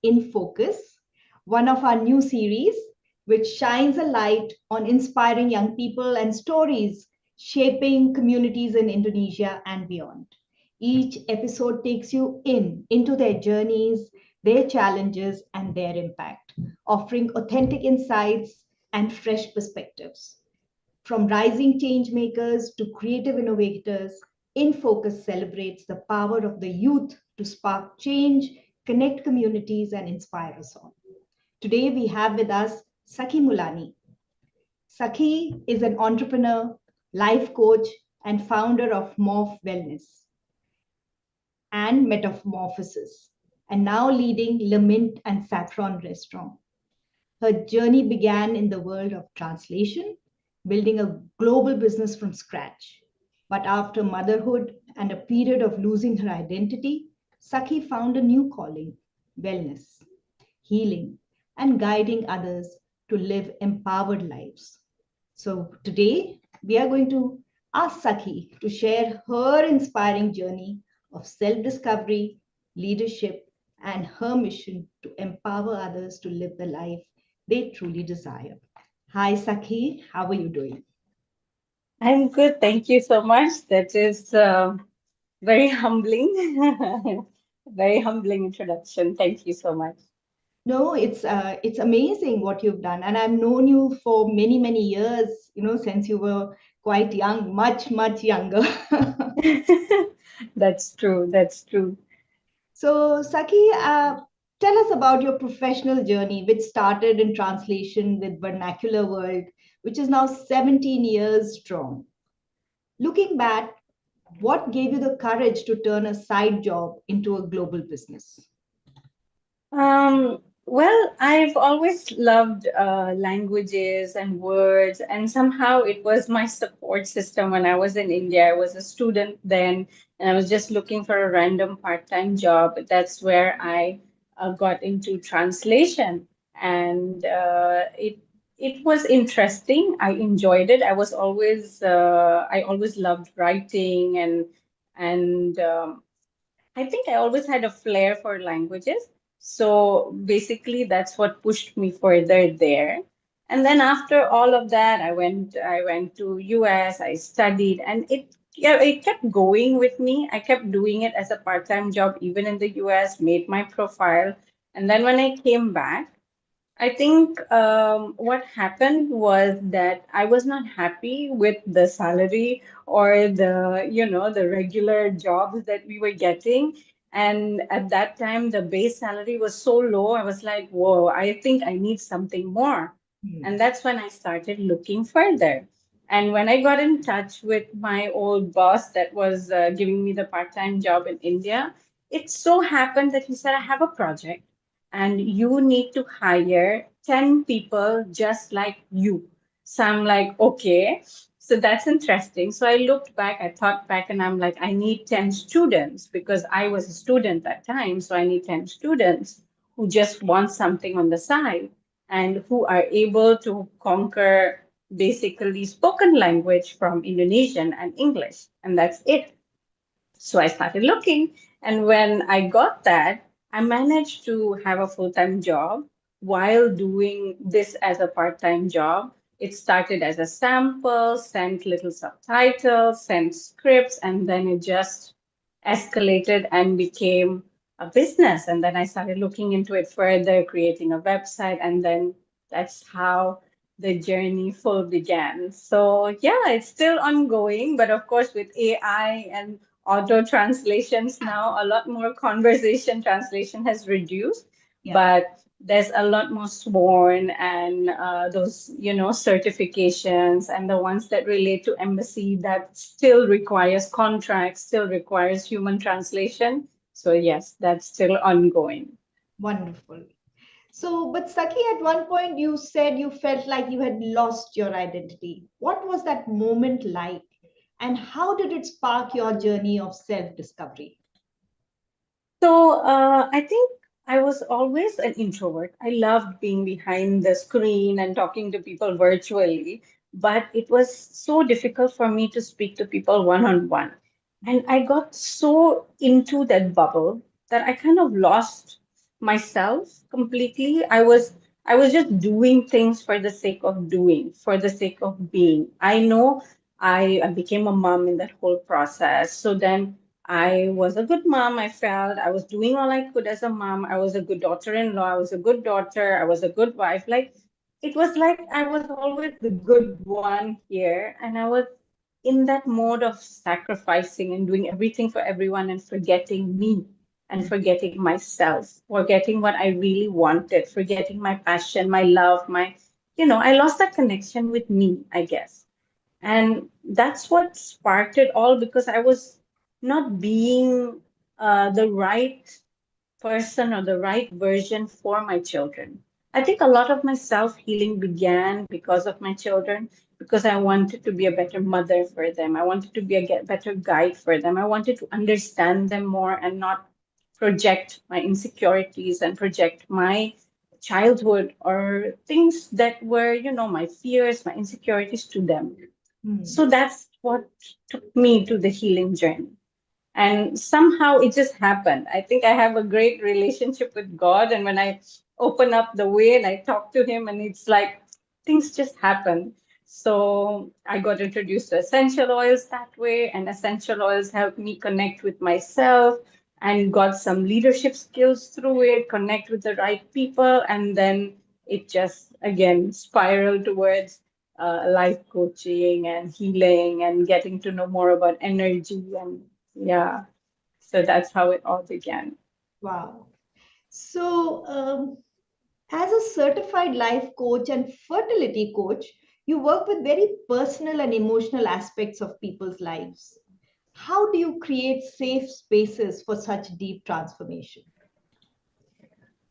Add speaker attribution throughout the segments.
Speaker 1: InFocus, one of our new series, which shines a light on inspiring young people and stories shaping communities in Indonesia and beyond. Each episode takes you into their journeys, their challenges, and their impact, offering authentic insights and fresh perspectives. From rising change makers to creative innovators, InFocus celebrates the power of the youth to spark change, connect communities, and inspire us all. Today we have with us Sakhi Mulani. Sakhi is an entrepreneur, life coach, and founder of Morf Wellness and Metamorphosis, and now leading Le Mint and Saffron restaurant. Her journey began in the world of translation, building a global business from scratch. But after motherhood and a period of losing her identity, Sakhi found a new calling: wellness, healing, and guiding others to live empowered lives. So today, we are going to ask Sakhi to share her inspiring journey of self discovery, leadership, and her mission to empower others to live the life they truly desire. Hi, Sakhi. How are you doing?
Speaker 2: I'm good. Thank you so much. That is very humbling. Very humbling introduction. Thank you so much.
Speaker 1: No, it's amazing what you've done, and I've known you for many years. Since you were quite young, much younger.
Speaker 2: That's true. That's true.
Speaker 1: So, Saki, tell us about your professional journey, which started in translation with Vernacular World, which is now 17 years strong. Looking back, what gave you the courage to turn a side job into a global business?
Speaker 2: Well, I've always loved languages and words, and somehow it was my support system when I was in India. I was a student then, and I was just looking for a random part-time job. That's where I got into translation, and it was interesting. I enjoyed it. I always loved writing and I think I always had a flair for languages. So basically, that's what pushed me further there. And then after all of that, I went to US, I studied, and it kept going with me. I kept doing it as a part-time job, even in the US, made my profile. And then when I came back, I think what happened was that I was not happy with the salary or the regular jobs that we were getting. And at that time, the base salary was so low. I was like, whoa, I think I need something more.
Speaker 1: Hmm.
Speaker 2: And that's when I started looking further. And when I got in touch with my old boss that was giving me the part-time job in India, it so happened that he said, I have a project and you need to hire 10 people just like you. So I'm like, okay, so that's interesting. So I looked back, I thought back, and I'm like, I need 10 students because I was a student that time. So I need 10 students who just want something on the side and who are able to conquer basically spoken language from Indonesian and English. And that's it. So I started looking. And when I got that, I managed to have a full-time job while doing this as a part-time job. It started as a sample, sent little subtitles, sent scripts, and then it just escalated and became a business. And then I started looking into it further, creating a website, and then that's how the journey full began. So yeah, it's still ongoing, but of course with AI and auto translations now, a lot more conversation translation has reduced,
Speaker 1: Yeah.
Speaker 2: but there's a lot more sworn and those, certifications and the ones that relate to embassy that still requires contracts, still requires human translation. So yes, that's still ongoing.
Speaker 1: Wonderful. So, but Saki, at one point you said you felt like you had lost your identity. What was that moment like? And how did it spark your journey of self discovery?
Speaker 2: So I think I was always an introvert. I loved being behind the screen and talking to people virtually, but it was so difficult for me to speak to people one on one. And I got so into that bubble that I kind of lost myself completely. I was just doing things for the sake of doing, for the sake of being. I know I became a mom in that whole process. So then I was a good mom. I felt I was doing all I could as a mom. I was a good daughter-in-law. I was a good daughter. I was a good wife. Like it was like I was always the good one here, and I was in that mode of sacrificing and doing everything for everyone and forgetting me and forgetting myself, forgetting what I really wanted, forgetting my passion, my love, I lost that connection with me, I guess. And that's what sparked it all because I was not being the right person or the right version for my children. I think a lot of my self healing began because of my children, because I wanted to be a better mother for them. I wanted to be a better guide for them. I wanted to understand them more and not project my insecurities and project my childhood or things that were, my fears, my insecurities to them.
Speaker 1: Hmm.
Speaker 2: So that's what took me to the healing journey. And somehow it just happened. I think I have a great relationship with God, and when I open up the way and I talk to him, and it's like things just happen. So I got introduced to essential oils that way, and essential oils helped me connect with myself and got some leadership skills through it, connect with the right people, and then it just again spiraled towards life coaching and healing and getting to know more about energy and yeah, so that's how it all began.
Speaker 1: Wow. So, as a certified life coach and fertility coach, you work with very personal and emotional aspects of people's lives. How do you create safe spaces for such deep transformation?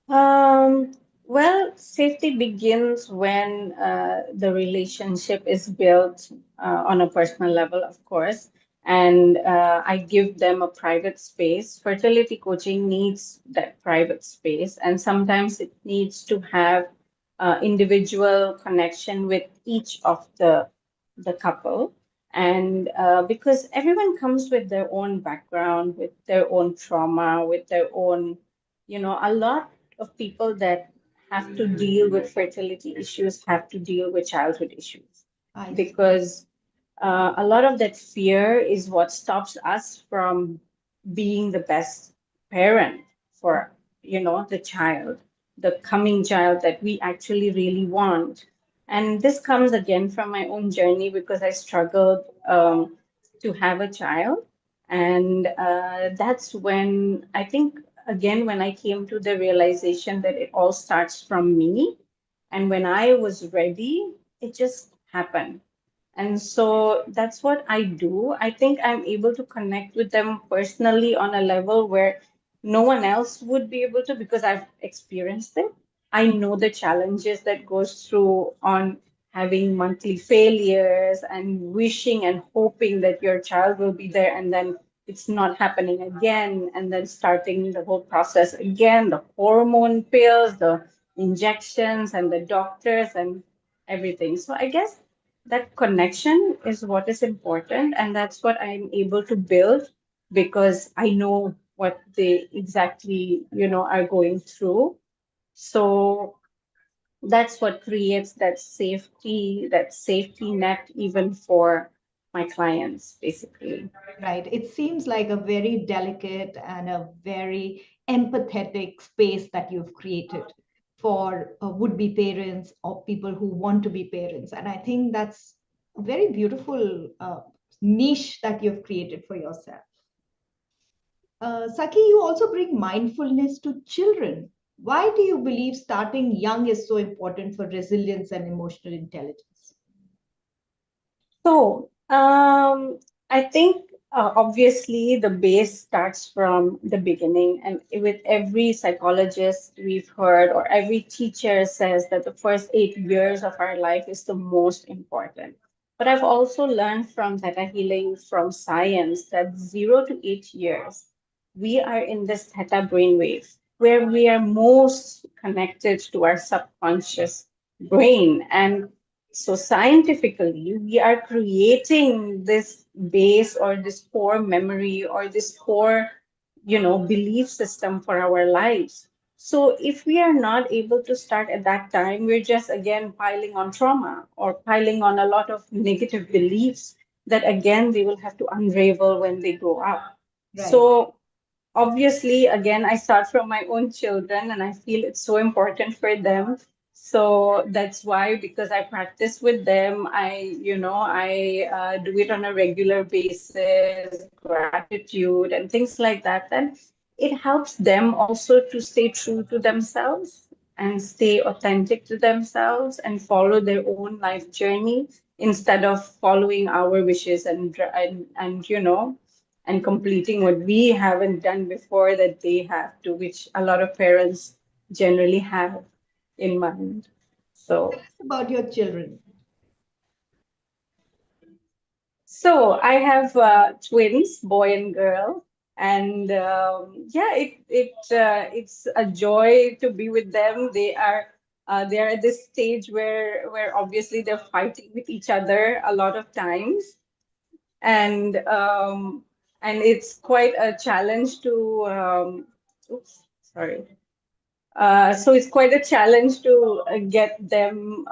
Speaker 2: Um, well, safety begins when the relationship is built on a personal level, of course, and I give them a private space. Fertility coaching needs that private space, and sometimes it needs to have individual connection with each of the couple. And because everyone comes with their own background, with their own trauma, with their own, a lot of people that have to deal with fertility issues have to deal with childhood issues
Speaker 1: I see.
Speaker 2: because a lot of that fear is what stops us from being the best parent for the child, the coming child that we actually really want. And this comes again from my own journey because I struggled to have a child. And that's when I think, again, when I came to the realization that it all starts from me. And when I was ready, it just happened. And so that's what I do. I think I'm able to connect with them personally on a level where no one else would be able to because I've experienced it. I know the challenges that goes through on having monthly failures and wishing and hoping that your child will be there and then it's not happening again and then starting the whole process again, the hormone pills, the injections and the doctors and everything. So I guess that connection is what is important and that's what I'm able to build because I know what they exactly are going through. So that's what creates that safety net even for my clients basically.
Speaker 1: Right. It seems like a very delicate and a very empathetic space that you've created for would be parents or people who want to be parents. And I think that's a very beautiful niche that you've created for yourself. Saki, you also bring mindfulness to children. Why do you believe starting young is so important for resilience and emotional intelligence?
Speaker 2: So, I think obviously the base starts from the beginning, and with every psychologist we've heard, or every teacher says that the first 8 years of our life is the most important. But I've also learned from Theta Healing, from science, that 0 to 8 years, we are in this Theta brainwave where we are most connected to our subconscious brain. And so scientifically, we are creating this base or this core memory or this core, belief system for our lives. So if we are not able to start at that time, we're just again piling on trauma or piling on a lot of negative beliefs that again they will have to unravel when they grow up.
Speaker 1: Right.
Speaker 2: So obviously, again, I start from my own children and I feel it's so important for them. So that's why, because I practice with them, I do it on a regular basis, gratitude and things like that. Then it helps them also to stay true to themselves and stay authentic to themselves and follow their own life journey instead of following our wishes and and completing what we haven't done before that they have to, which a lot of parents generally have in mind. So,
Speaker 1: About your children.
Speaker 2: so I have twins, boy and girl, and yeah, it's a joy to be with them. They are at this stage where obviously they're fighting with each other a lot of times, and um, and it's quite a challenge to oops, sorry. So it's quite a challenge to get them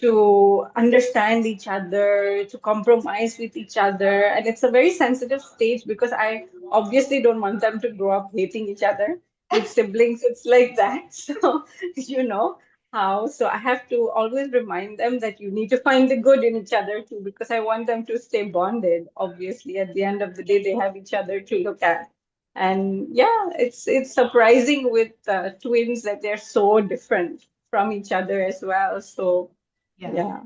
Speaker 2: to understand each other, to compromise with each other. And it's a very sensitive stage because I obviously don't want them to grow up hating each other. With siblings, it's like that. So, you know how. So I have to always remind them that you need to find the good in each other too, because I want them to stay bonded. Obviously, at the end of the day, they have each other to look at. And yeah, it's surprising with twins that they're so different from each other as well. So
Speaker 1: Yeah.
Speaker 2: yeah.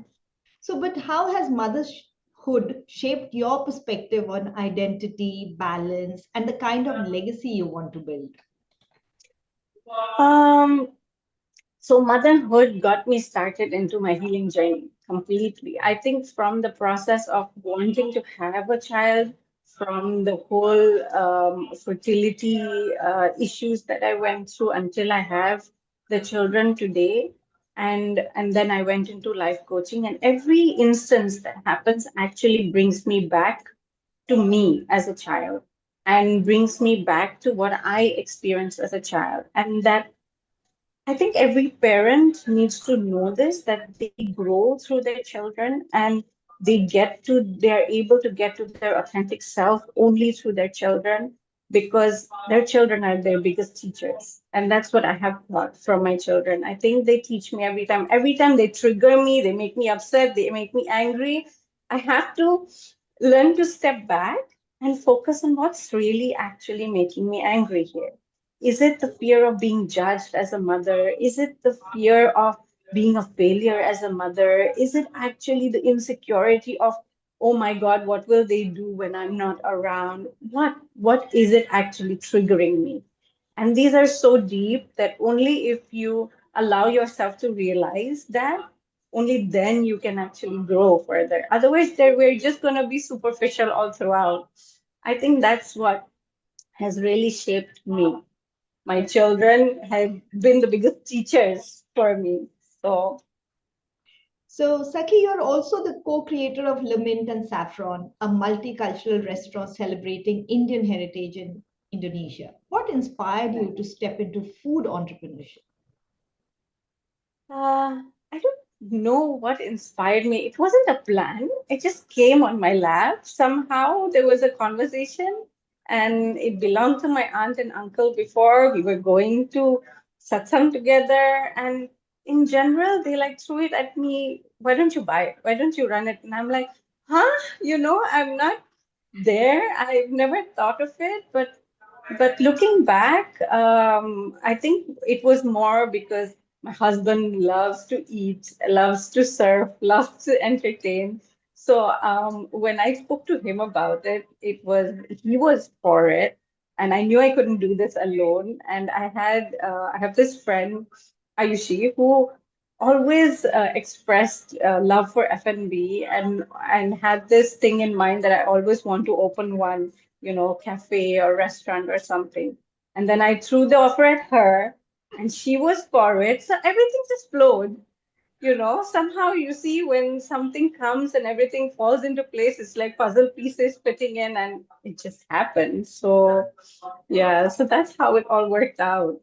Speaker 1: So, but how has motherhood shaped your perspective on identity, balance, and the kind of legacy you want to build?
Speaker 2: Um, so motherhood got me started into my healing journey completely. I think from the process of wanting to have a child, from the whole fertility issues that I went through until I have the children today, and then I went into life coaching, and every instance that happens actually brings me back to me as a child and brings me back to what I experienced as a child. And that I think every parent needs to know this that they grow through their children and they are able to get to their authentic self only through their children because their children are their biggest teachers. And that's what I have got from my children. I think they teach me every time. Every time they trigger me, they make me upset, they make me angry. I have to learn to step back and focus on what's really actually making me angry here. Is it the fear of being judged as a mother? Is it the fear of being a failure as a mother? Is it actually the insecurity of, oh my God, what will they do when I'm not around? What is it actually triggering me? And these are so deep that only if you allow yourself to realize that, only then you can actually grow further. Otherwise, there we're just gonna be superficial all throughout. I think that's what has really shaped me. My children have been the biggest teachers for me. So,
Speaker 1: So, Sakhi, you're also the co creator of Mint and Saffron, a multicultural restaurant celebrating Indian heritage in Indonesia. What inspired you to step into food entrepreneurship?
Speaker 2: I don't know what inspired me. It wasn't a plan. It just came on my lap. Somehow there was a conversation and it belonged to my aunt and uncle before we were going to satsang together. And in general, they like threw it at me. Why don't you buy it? Why don't you run it? And I'm like, huh? I'm not there. I've never thought of it, but looking back, I think it was more because my husband loves to eat, loves to serve, loves to entertain. So when I spoke to him about it, he was for it, and I knew I couldn't do this alone. And I have this friend, Ayushi, who always expressed love for F&B and had this thing in mind that I always want to open one cafe or restaurant or something. And then I threw the offer at her, and she was for it. So everything just flowed. Somehow you see when something comes and everything falls into place, it's like puzzle pieces fitting in, and it just happens. So, yeah, so that's how it all worked out.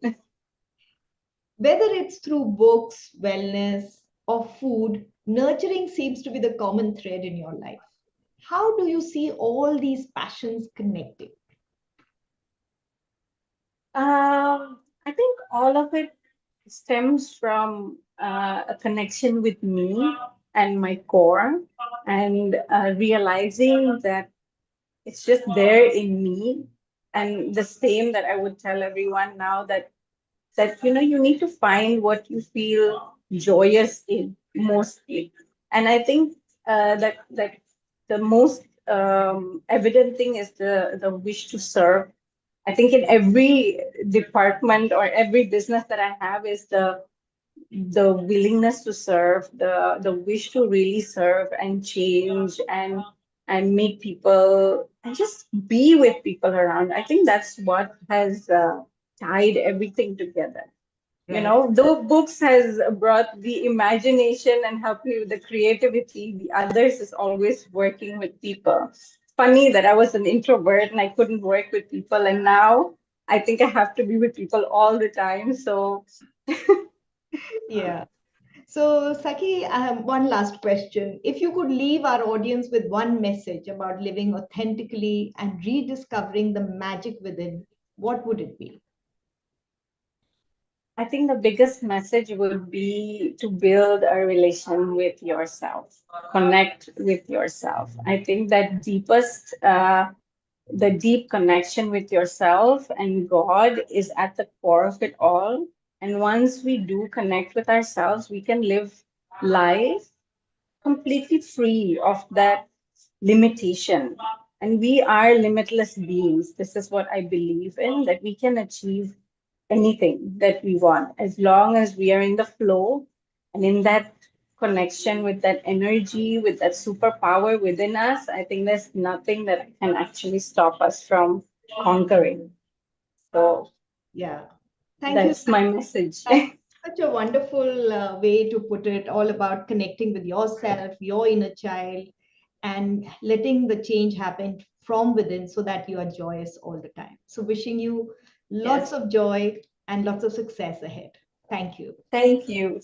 Speaker 1: Whether it's through books, wellness, or food, nurturing seems to be the common thread in your life. How do you see all these passions connecting?
Speaker 2: I think all of it stems from a connection with me and my core, and realizing that it's just there in me. And the same that I would tell everyone now, that you need to find what you feel joyous in mostly. And I think that the most evident thing is the wish to serve. I think in every department or every business that I have is the willingness to serve, the wish to really serve and change and make people and just be with people around. I think that's what has tied everything together.
Speaker 1: Right.
Speaker 2: Though books has brought the imagination and helped me with the creativity, the others is always working with people. It's funny that I was an introvert and I couldn't work with people, and now I think I have to be with people all the time. So
Speaker 1: Yeah. So, Saki, I have one last question. If you could leave our audience with one message about living authentically and rediscovering the magic within, what would it be?
Speaker 2: I think the biggest message would be to build a relation with yourself, connect with yourself. I think that the deep connection with yourself and God is at the core of it all. And once we do connect with ourselves, we can live life completely free of that limitation. And we are limitless beings. This is what I believe in, that we can achieve anything that we want as long as we are in the flow and in that connection with that energy, with that superpower within us. I think there's nothing that can actually stop us from conquering. So
Speaker 1: Yeah. Thank you,
Speaker 2: that's my
Speaker 1: Saki.
Speaker 2: message.
Speaker 1: That's such a wonderful way to put it, all about connecting with yourself, your inner child, and letting the change happen from within so that you are joyous all the time. So, wishing you lots
Speaker 2: Yes.
Speaker 1: of joy and lots of success ahead. Thank you.
Speaker 2: Thank you.